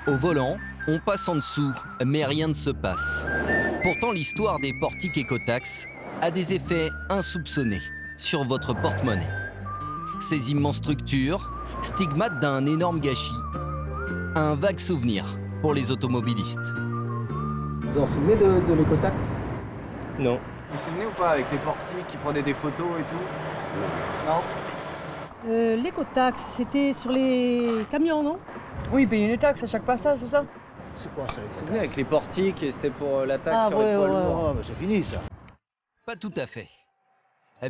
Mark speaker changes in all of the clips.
Speaker 1: Au volant, on passe en dessous, mais rien ne se passe. Pourtant, l'histoire des portiques écotax a des effets insoupçonnés sur votre porte-monnaie. Ces immenses structures, stigmates d'un énorme gâchis, un vague souvenir pour les automobilistes.
Speaker 2: Vous vous en souvenez de l'écotax?
Speaker 3: Non.
Speaker 2: Vous vous souvenez ou pas, avec les portiques qui prenaient des photos et tout? Non.
Speaker 4: L'écotaxe, c'était sur les camions, non?
Speaker 5: Oui, ils payaient une taxe à chaque passage, c'est ça?
Speaker 6: C'est quoi ça?
Speaker 2: Vous vous souvenez avec les portiques et c'était pour la taxe
Speaker 5: Ah
Speaker 2: sur les poids lourds?
Speaker 6: C'est fini ça.
Speaker 1: Pas tout à fait.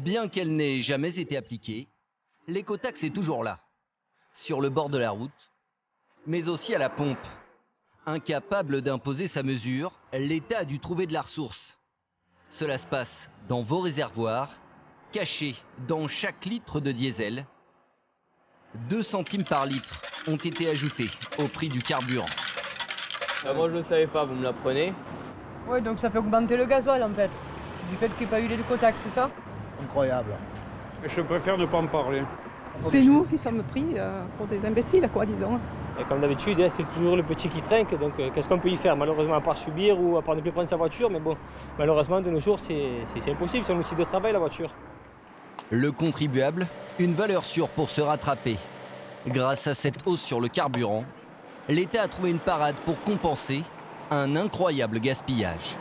Speaker 1: Bien qu'elle n'ait jamais été appliquée, l'écotaxe est toujours là, sur le bord de la route, mais aussi à la pompe. Incapable d'imposer sa mesure, l'État a dû trouver de la ressource. Cela se passe dans vos réservoirs, cachés dans chaque litre de diesel. 2 centimes par litre ont été ajoutés au prix du carburant.
Speaker 7: Moi je ne savais pas, vous me l'apprenez.
Speaker 5: Oui, donc ça fait augmenter le gasoil en fait. Du fait qu'il n'y ait pas eu l'écotaxe, c'est ça?
Speaker 6: Incroyable.
Speaker 3: Je préfère ne pas en parler.
Speaker 4: C'est nous qui sommes pris pour des imbéciles, quoi, disons.
Speaker 3: Et comme d'habitude, c'est toujours le petit qui trinque, donc qu'est-ce qu'on peut y faire? Malheureusement, à part subir ou à part ne plus prendre sa voiture, mais bon, malheureusement, de nos jours, c'est impossible, c'est un outil de travail, la voiture.
Speaker 1: Le contribuable, une valeur sûre pour se rattraper. Grâce à cette hausse sur le carburant, l'État a trouvé une parade pour compenser un incroyable gaspillage.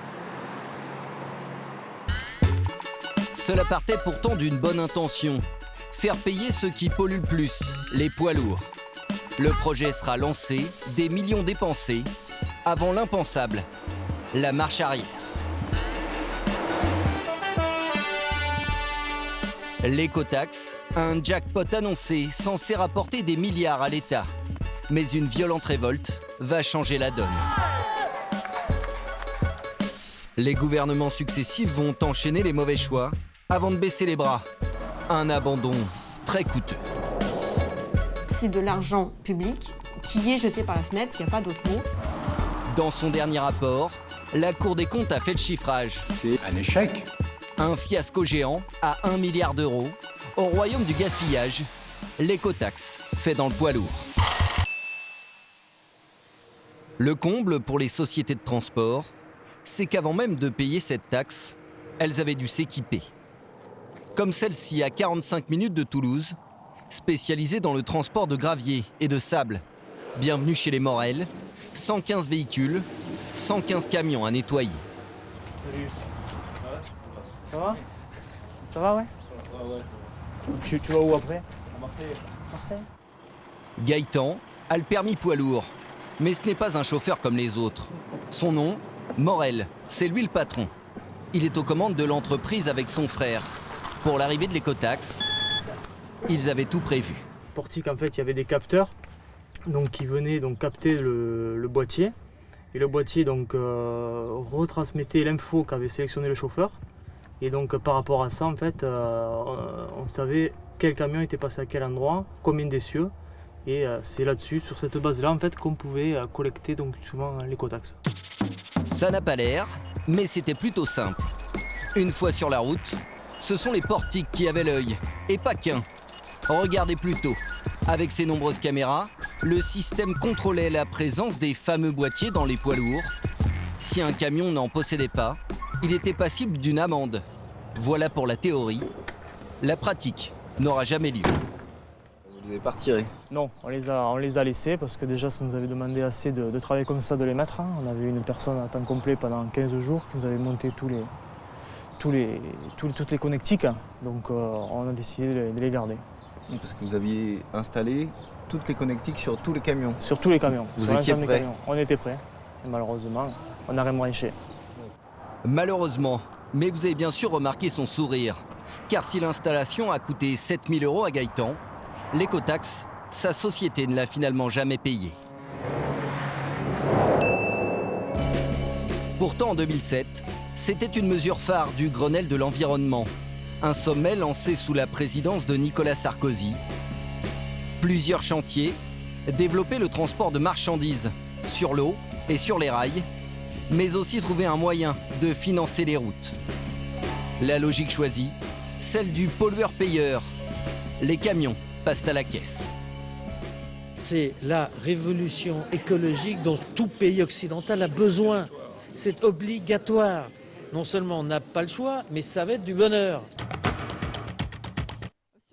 Speaker 1: Cela partait pourtant d'une bonne intention, faire payer ceux qui polluent le plus, les poids lourds. Le projet sera lancé, des millions dépensés, avant l'impensable, la marche arrière. L'écotaxe, un jackpot annoncé censé rapporter des milliards à l'État. Mais une violente révolte va changer la donne. Les gouvernements successifs vont enchaîner les mauvais choix avant de baisser les bras. Un abandon très coûteux.
Speaker 8: C'est de l'argent public qui est jeté par la fenêtre, il n'y a pas d'autre mot.
Speaker 1: Dans son dernier rapport, la Cour des comptes a fait le chiffrage.
Speaker 6: C'est un échec.
Speaker 1: Un fiasco géant à 1 milliard d'euros. Au royaume du gaspillage, l'écotaxe fait dans le poids lourd. Le comble pour les sociétés de transport, c'est qu'avant même de payer cette taxe, elles avaient dû s'équiper. Comme celle-ci à 45 minutes de Toulouse, spécialisée dans le transport de gravier et de sable. Bienvenue chez les Morel, 115 véhicules, 115 camions à nettoyer.
Speaker 5: Salut. Ça va? Ça va, ouais? Tu vas où après? À Marseille.
Speaker 1: Gaëtan a le permis poids lourd, mais ce n'est pas un chauffeur comme les autres. Son nom, Morel, c'est lui le patron. Il est aux commandes de l'entreprise avec son frère. Pour l'arrivée de l'écotaxe, ils avaient tout prévu.
Speaker 5: Portique, en fait, il y avait des capteurs donc, qui venaient donc, capter le boîtier. Et le boîtier donc, retransmettait l'info qu'avait sélectionné le chauffeur. Et donc par rapport à ça, en fait, on savait quel camion était passé à quel endroit, combien d'essieux. Et c'est là-dessus, sur cette base-là, en fait, qu'on pouvait collecter donc, souvent l'écotaxe.
Speaker 1: Ça n'a pas l'air, mais c'était plutôt simple. Une fois sur la route, ce sont les portiques qui avaient l'œil, et pas qu'un. Regardez plutôt. Avec ses nombreuses caméras, le système contrôlait la présence des fameux boîtiers dans les poids lourds. Si un camion n'en possédait pas, il était passible d'une amende. Voilà pour la théorie. La pratique n'aura jamais lieu.
Speaker 2: Vous les avez pas retirés?
Speaker 5: Non, on les a laissés parce que déjà ça nous avait demandé assez de travailler comme ça, de les mettre. On avait une personne à temps complet pendant 15 jours qui nous avait monté toutes les connectiques. Donc on a décidé de les garder.
Speaker 2: Parce que vous aviez installé toutes les connectiques sur tous les camions.
Speaker 5: Sur tous les camions.
Speaker 2: Vous
Speaker 5: sur
Speaker 2: étiez
Speaker 5: l'ensemble des
Speaker 2: prêts?
Speaker 5: camions. On était prêts. Et malheureusement, on n'a rien branché.
Speaker 1: Malheureusement, mais vous avez bien sûr remarqué son sourire. Car si l'installation a coûté 7 000 € à Gaëtan, l'écotaxe, sa société ne l'a finalement jamais payé. Pourtant, en 2007, c'était une mesure phare du Grenelle de l'environnement. Un sommet lancé sous la présidence de Nicolas Sarkozy. Plusieurs chantiers, développer le transport de marchandises sur l'eau et sur les rails, mais aussi trouver un moyen de financer les routes. La logique choisie, celle du pollueur-payeur. Les camions passent à la caisse.
Speaker 9: C'est la révolution écologique dont tout pays occidental a besoin. C'est obligatoire. Non seulement on n'a pas le choix, mais ça va être du bonheur.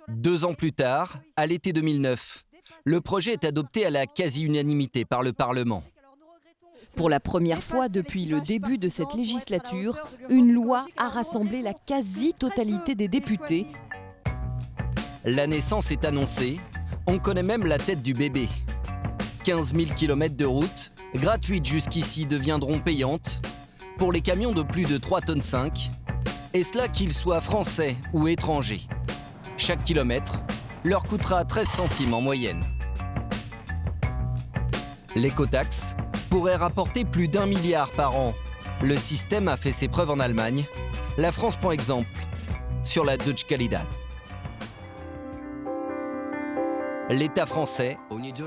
Speaker 1: 2 ans plus tard, à l'été 2009, le projet est adopté à la quasi-unanimité par le Parlement.
Speaker 10: Pour la première fois depuis le début de cette législature, une loi a rassemblé la quasi-totalité des députés.
Speaker 1: La naissance est annoncée, on connaît même la tête du bébé. 15 000 km de route, gratuites jusqu'ici, deviendront payantes pour les camions de plus de 3,5 tonnes, et cela qu'ils soient français ou étrangers. Chaque kilomètre leur coûtera 13 centimes en moyenne. L'écotaxe pourrait rapporter plus d'1 milliard par an. Le système a fait ses preuves en Allemagne. La France prend exemple sur la Deutsche Qualität. L'État français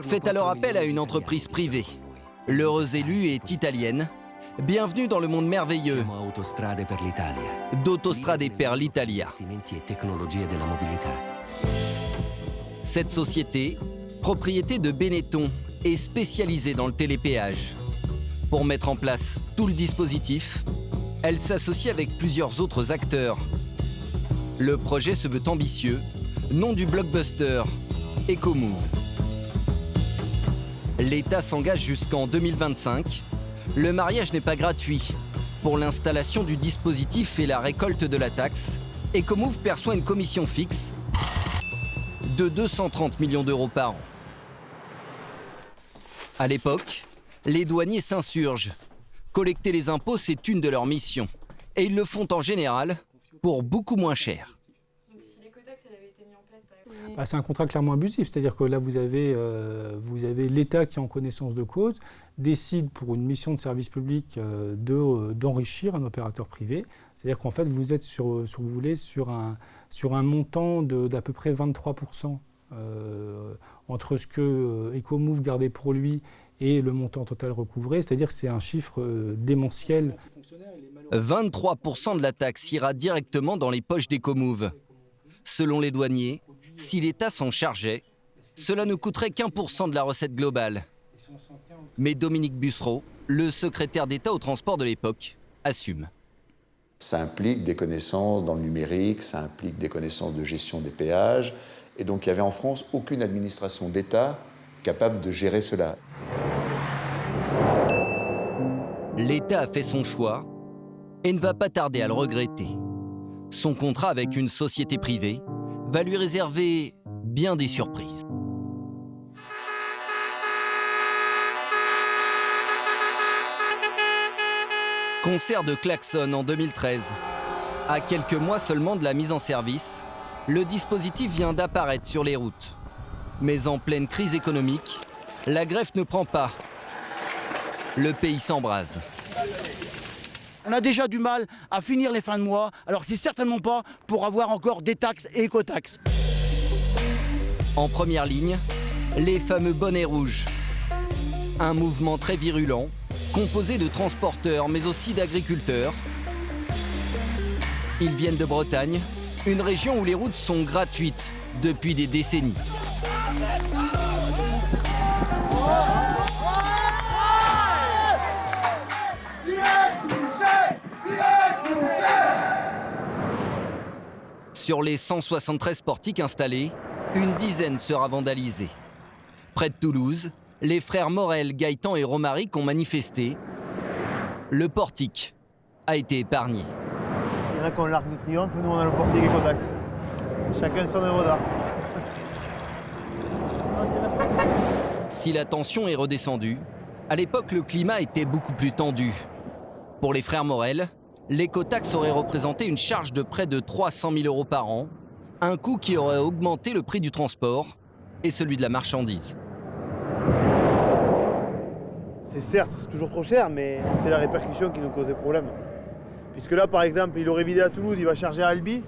Speaker 1: fait alors appel à une entreprise privée. L'heureuse élue est italienne. Bienvenue dans le monde merveilleux d'Autostrade per l'Italia. Cette société, propriété de Benetton, est spécialisée dans le télépéage. Pour mettre en place tout le dispositif, elle s'associe avec plusieurs autres acteurs. Le projet se veut ambitieux, nom du blockbuster, Ecomove. L'État s'engage jusqu'en 2025. Le mariage n'est pas gratuit. Pour l'installation du dispositif et la récolte de la taxe, Ecomove perçoit une commission fixe de 230 millions d'euros par an. À l'époque, les douaniers s'insurgent. Collecter les impôts, c'est une de leurs missions. Et ils le font en général pour beaucoup moins cher.
Speaker 11: C'est un contrat clairement abusif, c'est-à-dire que là vous avez l'État qui, en connaissance de cause, décide pour une mission de service public d'enrichir un opérateur privé. C'est-à-dire qu'en fait vous êtes sur un montant d'à peu près 23% entre ce que Ecomove gardait pour lui et le montant total recouvré, c'est-à-dire que c'est un chiffre démentiel.
Speaker 1: 23% de la taxe ira directement dans les poches d'Ecomove. Selon les douaniers, si l'État s'en chargeait, cela ne coûterait qu'1% de la recette globale. Mais Dominique Bussereau, le secrétaire d'État au transport de l'époque, assume.
Speaker 12: Ça implique des connaissances dans le numérique, ça implique des connaissances de gestion des péages. Et donc il n'y avait en France aucune administration d'État capable de gérer cela.
Speaker 1: L'État a fait son choix et ne va pas tarder à le regretter. Son contrat avec une société privée va lui réserver bien des surprises. Concert de klaxon en 2013. À quelques mois seulement de la mise en service, le dispositif vient d'apparaître sur les routes. Mais en pleine crise économique, la greffe ne prend pas. Le pays s'embrase.
Speaker 6: On a déjà du mal à finir les fins de mois, alors c'est certainement pas pour avoir encore des taxes et écotaxes.
Speaker 1: En première ligne, les fameux bonnets rouges. Un mouvement très virulent, composé de transporteurs mais aussi d'agriculteurs. Ils viennent de Bretagne, une région où les routes sont gratuites depuis des décennies. Sur les 173 portiques installés, une dizaine sera vandalisée. Près de Toulouse, les frères Morel, Gaëtan et Romaric ont manifesté. Le portique a été épargné.
Speaker 3: Il y en a qui ont l'Arc de Triomphe, nous on a le portique écotaxe. Chacun son œuvre d'art.
Speaker 1: Si la tension est redescendue, à l'époque le climat était beaucoup plus tendu. Pour les frères Morel, l'écotaxe aurait représenté une charge de près de 300 000 euros par an, un coût qui aurait augmenté le prix du transport et celui de la marchandise.
Speaker 3: C'est toujours trop cher, mais c'est la répercussion qui nous causait problème. Puisque là, par exemple, il aurait vidé à Toulouse, il va charger à Albi.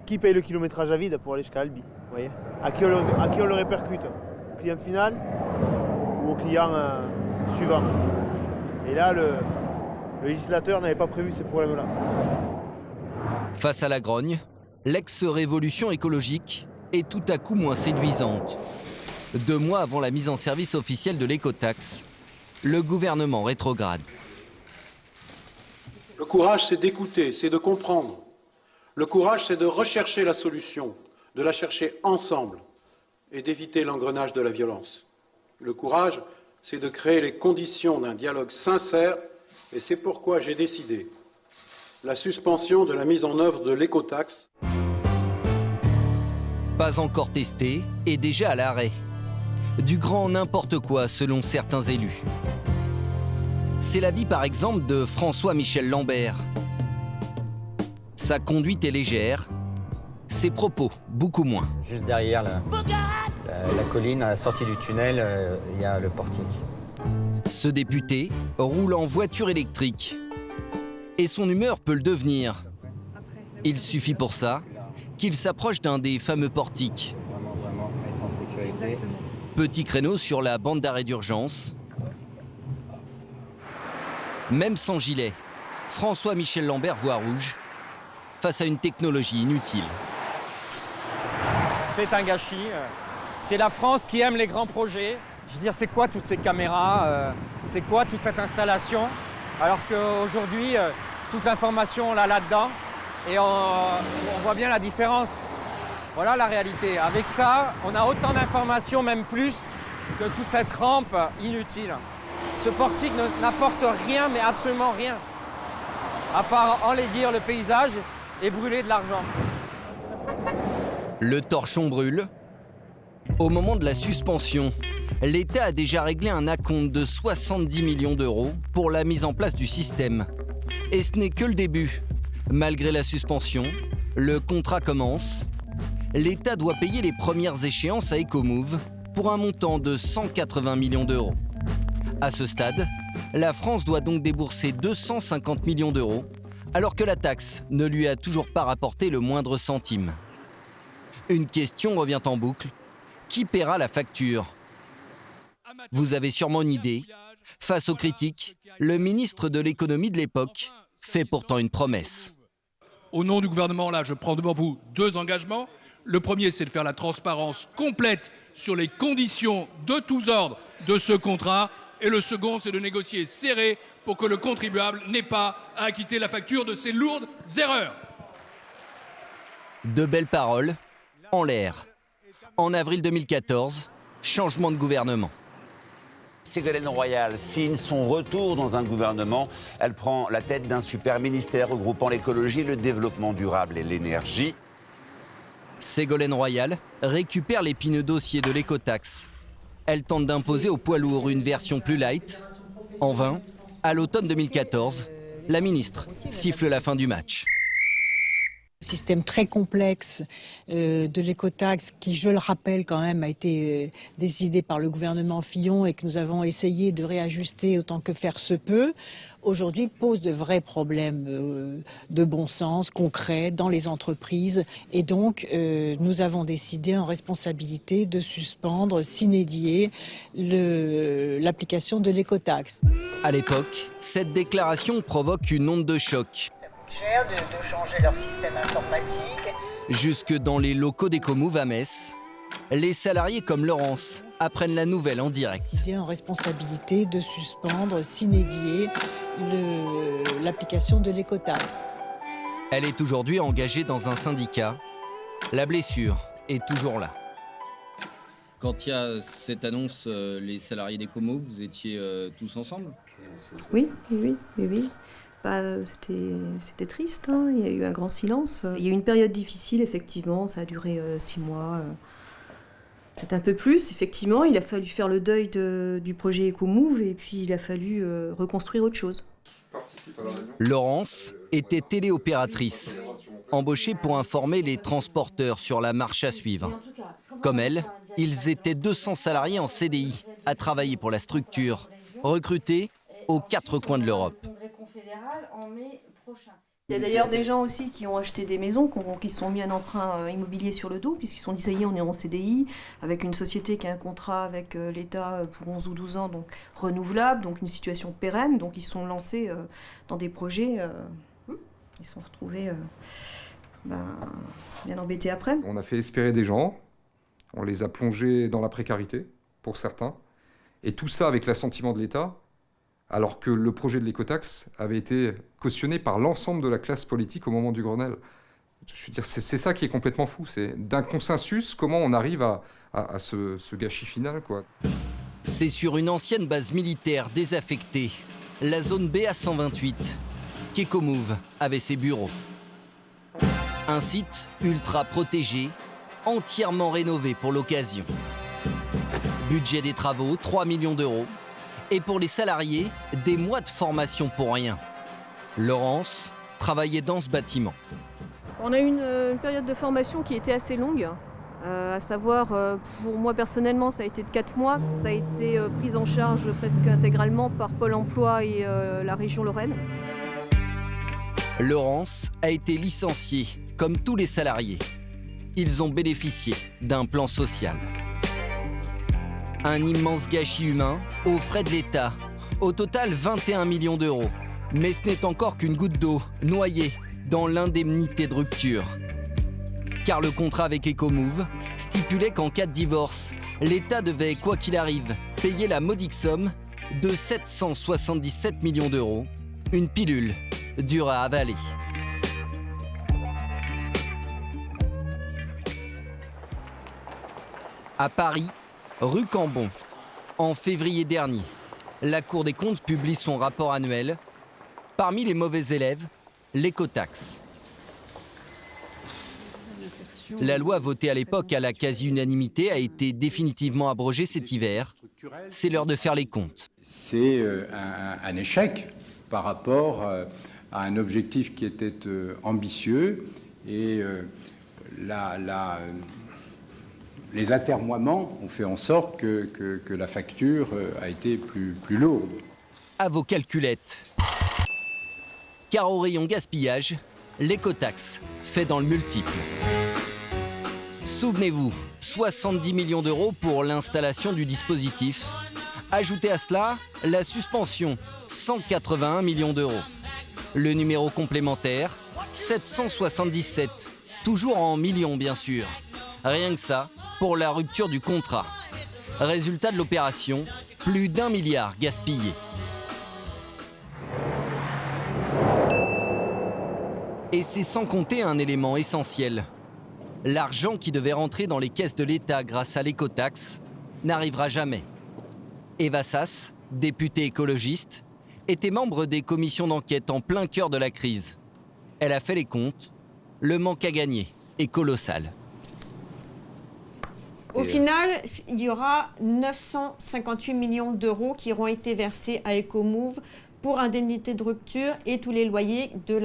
Speaker 3: Qui paye le kilométrage à vide pour aller jusqu'à Albi, vous voyez ? À qui on le répercute ? Au client final ou au client suivant ? Et là, le législateur n'avait pas prévu ces problèmes-là.
Speaker 1: Face à la grogne, l'ex-révolution écologique est tout à coup moins séduisante. 2 mois avant la mise en service officielle de l'écotaxe, le gouvernement rétrograde.
Speaker 13: Le courage, c'est d'écouter, c'est de comprendre. Le courage, c'est de rechercher la solution, de la chercher ensemble et d'éviter l'engrenage de la violence. Le courage, c'est de créer les conditions d'un dialogue sincère et c'est pourquoi j'ai décidé la suspension de la mise en œuvre de l'écotaxe.
Speaker 1: Pas encore testé et déjà à l'arrêt. Du grand n'importe quoi selon certains élus. C'est l'avis par exemple de François-Michel Lambert. Sa conduite est légère, ses propos beaucoup moins.
Speaker 14: Juste derrière la colline, à la sortie du tunnel, il y a le portique.
Speaker 1: Ce député roule en voiture électrique. Et son humeur peut le devenir. Il suffit pour ça qu'il s'approche d'un des fameux portiques.
Speaker 14: Vraiment être en sécurité.
Speaker 1: Petit créneau sur la bande d'arrêt d'urgence. Même sans gilet, François-Michel Lambert voit rouge face à une technologie inutile.
Speaker 15: C'est un gâchis. C'est la France qui aime les grands projets. Je veux dire, c'est quoi toutes ces caméras? C'est quoi toute cette installation? Alors qu'aujourd'hui, toute l'information, on l'a là-dedans. Et on voit bien la différence. Voilà la réalité. Avec ça, on a autant d'informations, même plus, que toute cette rampe inutile. Ce portique n'apporte rien, mais absolument rien. À part enlaidir le paysage et brûler de l'argent.
Speaker 1: Le torchon brûle. Au moment de la suspension, l'État a déjà réglé un acompte de 70 millions d'euros pour la mise en place du système. Et ce n'est que le début. Malgré la suspension, le contrat commence. L'État doit payer les premières échéances à Ecomove pour un montant de 180 millions d'euros. À ce stade, la France doit donc débourser 250 millions d'euros, alors que la taxe ne lui a toujours pas rapporté le moindre centime. Une question revient en boucle. Qui paiera la facture? Vous avez sûrement une idée. Face aux critiques, le ministre de l'économie de l'époque fait pourtant une promesse.
Speaker 16: Au nom du gouvernement, là, je prends devant vous 2 engagements. Le premier, c'est de faire la transparence complète sur les conditions de tous ordres de ce contrat. Et le second, c'est de négocier serré pour que le contribuable n'ait pas à acquitter la facture de ses lourdes erreurs.
Speaker 1: De belles paroles en l'air. En avril 2014, changement de gouvernement.
Speaker 17: Ségolène Royal signe son retour dans un gouvernement. Elle prend la tête d'un super ministère regroupant l'écologie, le développement durable et l'énergie.
Speaker 1: Ségolène Royal récupère l'épineux dossier de l'écotaxe. Elle tente d'imposer aux poids lourds une version plus light. En vain, à l'automne 2014, la ministre siffle la fin du match.
Speaker 18: Système très complexe de l'écotaxe qui, je le rappelle quand même, a été décidé par le gouvernement Fillon et que nous avons essayé de réajuster autant que faire se peut, aujourd'hui pose de vrais problèmes de bon sens, concrets, dans les entreprises. Et donc, nous avons décidé en responsabilité de suspendre, sine die, l'application de l'écotaxe.
Speaker 1: À l'époque, cette déclaration provoque une onde de choc.
Speaker 18: Cher de changer leur système informatique.
Speaker 1: Jusque dans les locaux d'Ecomove à Metz, les salariés comme Laurence apprennent la nouvelle en direct.
Speaker 18: En responsabilité de suspendre, sine die, l'application de l'écotaxe.
Speaker 1: Elle est aujourd'hui engagée dans un syndicat. La blessure est toujours là.
Speaker 19: Quand il y a cette annonce, les salariés d'Ecomove, vous étiez tous ensemble?
Speaker 20: Oui. C'était triste, hein. Il y a eu un grand silence. Il y a eu une période difficile, effectivement, ça a duré 6 mois, peut-être un peu plus. Effectivement, il a fallu faire le deuil du projet Ecomove et puis il a fallu reconstruire autre chose.
Speaker 1: Laurence était téléopératrice, embauchée pour informer les transporteurs sur la marche à suivre. Comme elle, ils étaient 200 salariés en CDI à travailler pour la structure, recrutés aux 4 coins de l'Europe.
Speaker 20: Il y a d'ailleurs des gens aussi qui ont acheté des maisons, qui se sont mis un emprunt immobilier sur le dos, puisqu'ils se sont dit ça y est, on est en CDI, avec une société qui a un contrat avec l'État pour 11 ou 12 ans, donc renouvelable, donc une situation pérenne. Donc ils se sont lancés dans des projets, ils se sont retrouvés bien embêtés après.
Speaker 21: On a fait espérer des gens, On les a plongés dans la précarité, pour certains. Et tout ça avec l'assentiment de l'État, alors que le projet de l'écotaxe avait été cautionné par l'ensemble de la classe politique au moment du Grenelle. Je veux dire, c'est ça qui est complètement fou. C'est d'un consensus, comment on arrive à ce gâchis final, quoi.
Speaker 1: C'est sur une ancienne base militaire désaffectée, la zone BA128, qu'Ecomove avait ses bureaux. Un site ultra protégé, entièrement rénové pour l'occasion. Budget des travaux, 3 millions d'euros. Et pour les salariés, des mois de formation pour rien. Laurence travaillait dans ce bâtiment.
Speaker 20: On a eu une période de formation qui était assez longue. À savoir, pour moi personnellement, ça a été de 4 mois. Ça a été pris en charge presque intégralement par Pôle emploi et la région Lorraine.
Speaker 1: Laurence a été licenciée, comme tous les salariés. Ils ont bénéficié d'un plan social. Un immense gâchis humain aux frais de l'État. Au total, 21 millions d'euros. Mais ce n'est encore qu'une goutte d'eau noyée dans l'indemnité de rupture. Car le contrat avec Ecomove stipulait qu'en cas de divorce, l'État devait, quoi qu'il arrive, payer la modique somme de 777 millions d'euros. Une pilule dure à avaler. À Paris, rue Cambon, en février dernier, la Cour des comptes publie son rapport annuel. Parmi les mauvais élèves, l'écotaxe. La loi votée à l'époque à la quasi-unanimité a été définitivement abrogée cet hiver. C'est l'heure de faire les comptes.
Speaker 22: C'est un échec par rapport à un objectif qui était ambitieux et les atermoiements ont fait en sorte que la facture a été plus lourde.
Speaker 1: À vos calculettes. Car au rayon gaspillage, l'écotaxe fait dans le multiple. Souvenez-vous, 70 millions d'euros pour l'installation du dispositif. Ajoutez à cela la suspension, 181 millions d'euros. Le numéro complémentaire, 777, toujours en millions bien sûr. Rien que ça, pour la rupture du contrat. Résultat de l'opération, plus d'1 milliard gaspillé. Et c'est sans compter un élément essentiel. L'argent qui devait rentrer dans les caisses de l'État grâce à l'écotaxe n'arrivera jamais. Eva Sass, députée écologiste, était membre des commissions d'enquête en plein cœur de la crise. Elle a fait les comptes. Le manque à gagner est colossal.
Speaker 8: Au final, il y aura 958 millions d'euros qui auront été versés à Ecomove pour indemnité de rupture et tous les loyers de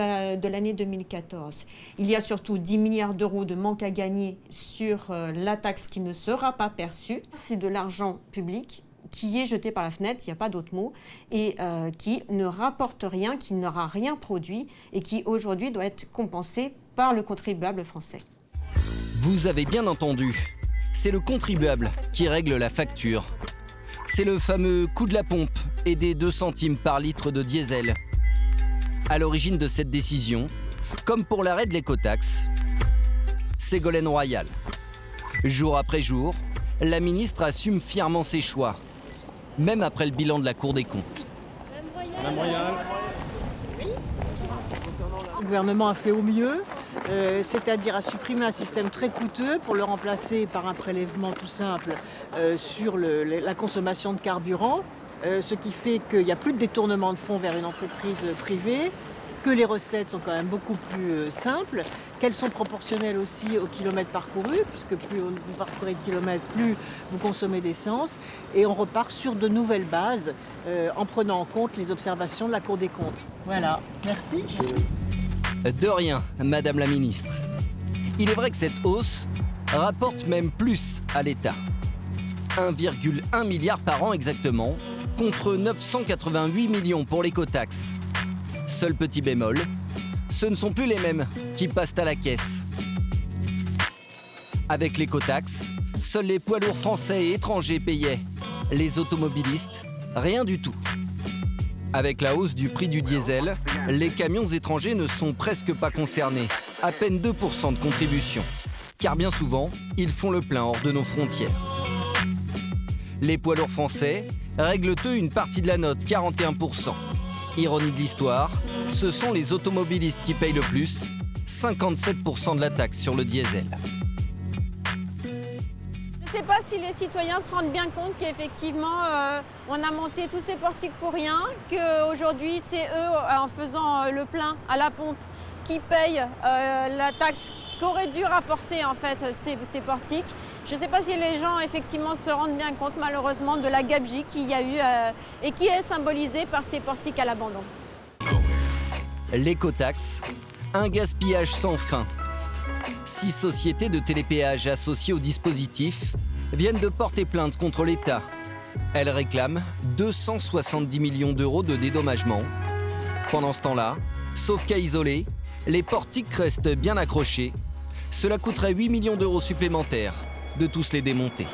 Speaker 8: l'année 2014. Il y a surtout 10 milliards d'euros de manque à gagner sur la taxe qui ne sera pas perçue. C'est de l'argent public qui est jeté par la fenêtre, il n'y a pas d'autre mot, et qui ne rapporte rien, qui n'aura rien produit et qui aujourd'hui doit être compensé par le contribuable français.
Speaker 1: Vous avez bien entendu, c'est le contribuable qui règle la facture. C'est le fameux coût de la pompe et des 2 centimes par litre de diesel. À l'origine de cette décision, comme pour l'arrêt de l'écotaxe, Ségolène Royal. Jour après jour, la ministre assume fièrement ses choix, même après le bilan de la Cour des comptes.
Speaker 23: Madame Royal. Le gouvernement a fait au mieux, c'est-à-dire a supprimé un système très coûteux pour le remplacer par un prélèvement tout simple sur la consommation de carburant, ce qui fait qu'il n'y a plus de détournement de fonds vers une entreprise privée, que les recettes sont quand même beaucoup plus simples, qu'elles sont proportionnelles aussi au kilomètre parcouru, puisque plus vous parcourez de kilomètres, plus vous consommez d'essence, et on repart sur de nouvelles bases en prenant en compte les observations de la Cour des comptes. Voilà, merci.
Speaker 1: De rien, Madame la Ministre. Il est vrai que cette hausse rapporte même plus à l'État. 1,1 milliard par an exactement, contre 988 millions pour l'écotaxe. Seul petit bémol, ce ne sont plus les mêmes qui passent à la caisse. Avec l'écotaxe, seuls les poids lourds français et étrangers payaient. Les automobilistes, rien du tout. Avec la hausse du prix du diesel, les camions étrangers ne sont presque pas concernés. À peine 2% de contribution. car bien souvent, ils font le plein hors de nos frontières. Les poids lourds français règlent eux une partie de la note, 41%. Ironie de l'histoire, ce sont les automobilistes qui payent le plus, 57% de la taxe sur le diesel.
Speaker 8: Je ne sais pas si les citoyens se rendent bien compte qu'effectivement, on a monté tous ces portiques pour rien, qu'aujourd'hui, c'est eux, en faisant le plein à la pompe, qui payent la taxe qu'auraient dû rapporter en fait ces portiques. Je ne sais pas si les gens effectivement se rendent bien compte malheureusement de la gabegie qu'il y a eu et qui est symbolisée par ces portiques à l'abandon.
Speaker 1: L'écotaxe, un gaspillage sans fin. 6 sociétés de télépéage associées au dispositif viennent de porter plainte contre l'État. Elles réclament 270 millions d'euros de dédommagement. Pendant ce temps-là, sauf cas isolé, les portiques restent bien accrochés. Cela coûterait 8 millions d'euros supplémentaires de tous les démonter.